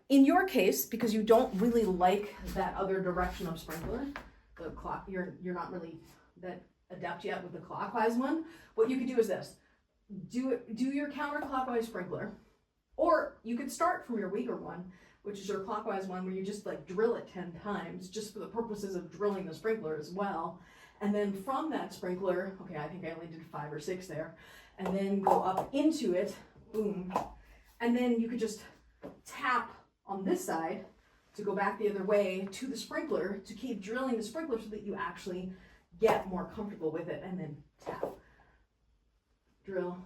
in your case, because you don't really like that other direction of sprinkler, the clock, you're not really that adept yet with the clockwise one, what you could do is this. Do your counterclockwise sprinkler, or you could start from your weaker one, which is your clockwise one, where you just like drill it 10 times just for the purposes of drilling the sprinkler as well. And then from that sprinkler, okay, I think I only did 5 or 6 there, and then go up into it, boom. And then you could just tap on this side to go back the other way to the sprinkler to keep drilling the sprinkler so that you actually get more comfortable with it, and then tap, drill,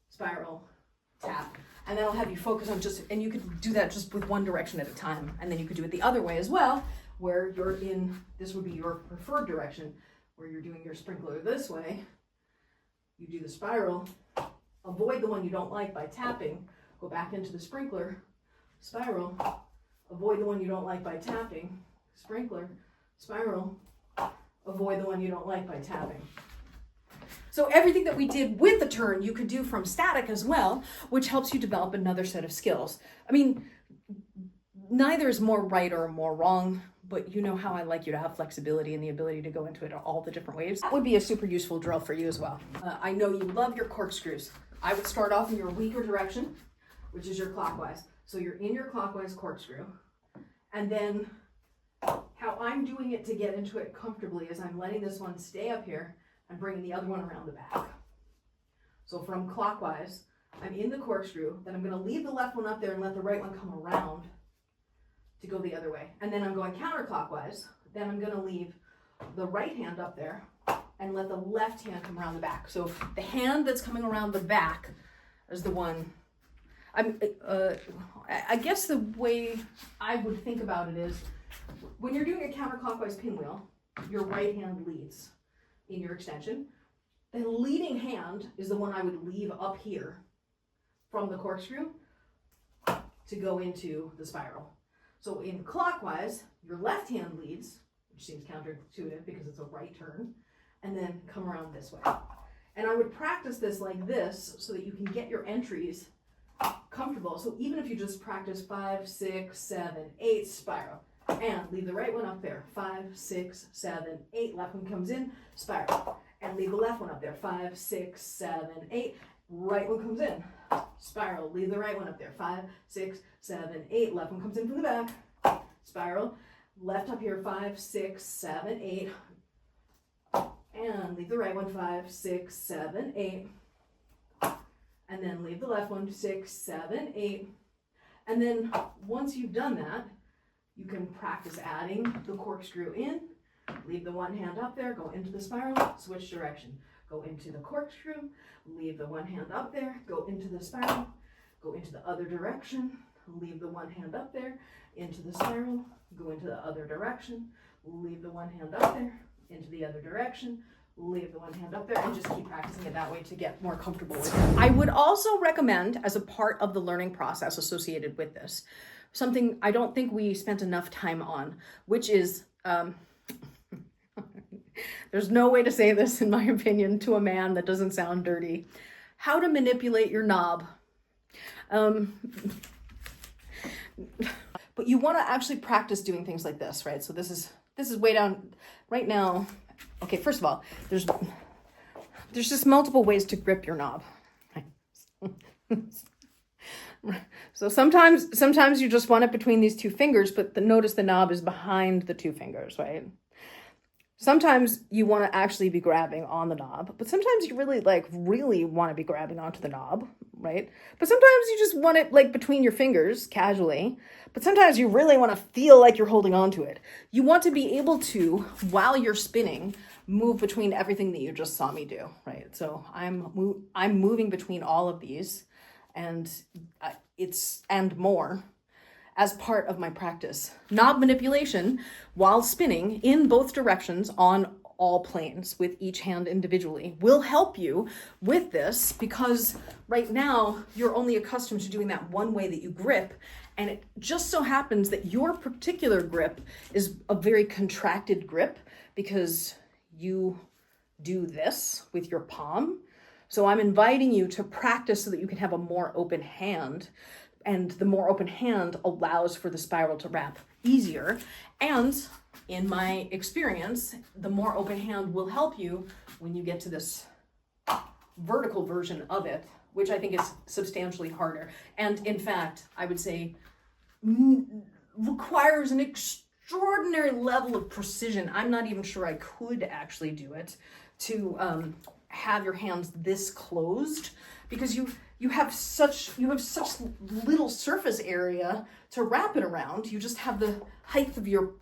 spiral, tap. And that'll have you focus on just, and you could do that just with one direction at a time. And then you could do it the other way as well, where you're in, this would be your preferred direction, where you're doing your sprinkler this way. You do the spiral, avoid the one you don't like by tapping, go back into the sprinkler, spiral, avoid the one you don't like by tapping, sprinkler, spiral, avoid the one you don't like by tapping. So everything that we did with the turn, you could do from static as well, which helps you develop another set of skills. I mean, neither is more right or more wrong, but you know how I like you to have flexibility and the ability to go into it all the different ways. That would be a super useful drill for you as well. I know you love your corkscrews. I would start off in your weaker direction, which is your clockwise. So you're in your clockwise corkscrew, and then how I'm doing it to get into it comfortably is I'm letting this one stay up here and bringing the other one around the back. So from clockwise, I'm in the corkscrew, then I'm going to leave the left one up there and let the right one come around to go the other way. And then I'm going counterclockwise, then I'm going to leave the right hand up there and let the left hand come around the back. So the hand that's coming around the back is the one. I guess the way I would think about it is, when you're doing a counterclockwise pinwheel, your right hand leads in your extension. The leading hand is the one I would leave up here from the corkscrew to go into the spiral. So in clockwise, your left hand leads, which seems counterintuitive because it's a right turn, and then come around this way. And I would practice this like this so that you can get your entries comfortable. So even if you just practice 5, 6, 7, 8 spiral, and leave the right one up there, 5, 6, 7, 8, left one comes in, spiral, and leave the left one up there, 5, 6, 7, 8, right one comes in, spiral, leave the right one up there, 5, 6, 7, 8, left one comes in from the back, spiral, left up here, 5, 6, 7, 8, and leave the right one, 5, 6, 7, 8, and then leave the left one, 6, 7, 8, and then once you've done that, you can practice adding the corkscrew in, leave the one hand up there, go into the spiral, switch direction, go into the corkscrew, leave the one hand up there, go into the spiral, go into the other direction, leave the one hand up there, into the spiral, go into the other direction, leave the one hand up there, into the other direction, leave the one hand up there, and just keep practicing it that way to get more comfortable with it. I would also recommend, as a part of the learning process associated with this, something I don't think we spent enough time on, which is, there's no way to say this, in my opinion, to a man that doesn't sound dirty, how to manipulate your knob. But you want to actually practice doing things like this, right? So this is way down right now. Okay, first of all, there's just multiple ways to grip your knob. So sometimes you just want it between these two fingers, but notice the knob is behind the two fingers, right? Sometimes you want to actually be grabbing on the knob, but sometimes you really want to be grabbing onto the knob, right? But sometimes you just want it like between your fingers casually, but sometimes you really want to feel like you're holding onto it. You want to be able to, while you're spinning, move between everything that you just saw me do, right? So I'm moving between all of these, and and more as part of my practice. Knob manipulation while spinning in both directions on all planes with each hand individually will help you with this, because right now you're only accustomed to doing that one way that you grip, and it just so happens that your particular grip is a very contracted grip because you do this with your palm. So I'm inviting you to practice so that you can have a more open hand. And the more open hand allows for the spiral to wrap easier. And in my experience, the more open hand will help you when you get to this vertical version of it, which I think is substantially harder. And in fact, I would say requires an extraordinary level of precision. I'm not even sure I could actually do it to have your hands this closed, because you have such little surface area to wrap it around. You just have the height of your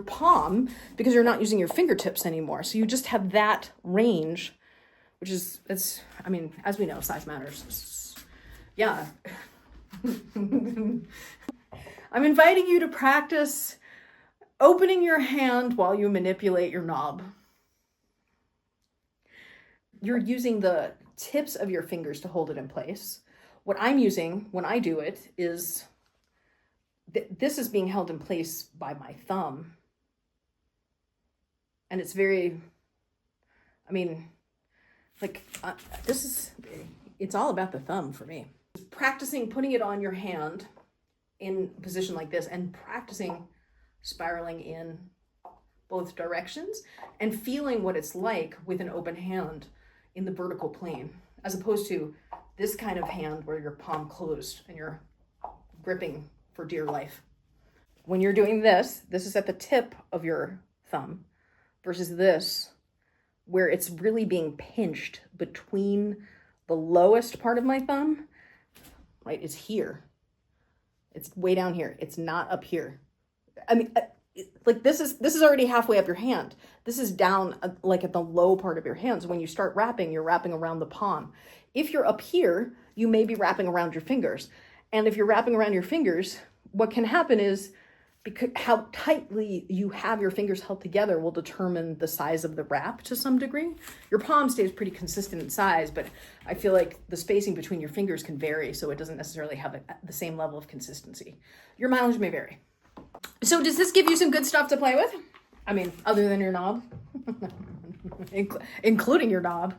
palm because you're not using your fingertips anymore. So you just have that range, which is, I mean, as we know, size matters. Yeah. I'm inviting you to practice opening your hand while you manipulate your knob. You're using the tips of your fingers to hold it in place. What I'm using when I do it is, this is being held in place by my thumb. And it's very, I mean, like, it's all about the thumb for me. Practicing putting it on your hand in a position like this and practicing spiraling in both directions and feeling what it's like with an open hand in the vertical plane, as opposed to this kind of hand where your palm closed and you're gripping for dear life. When you're doing this is at the tip of your thumb versus this, where it's really being pinched between the lowest part of my thumb, right, is here. It's way down here. It's not up here. I mean, like this is already halfway up your hand. This is down like at the low part of your hand. So when you start wrapping, you're wrapping around the palm. If you're up here, you may be wrapping around your fingers. And if you're wrapping around your fingers, what can happen is, because how tightly you have your fingers held together will determine the size of the wrap to some degree. Your palm stays pretty consistent in size, but I feel like the spacing between your fingers can vary, so it doesn't necessarily have the same level of consistency. Your mileage may vary. So does this give you some good stuff to play with? I mean, other than your knob, including your knob.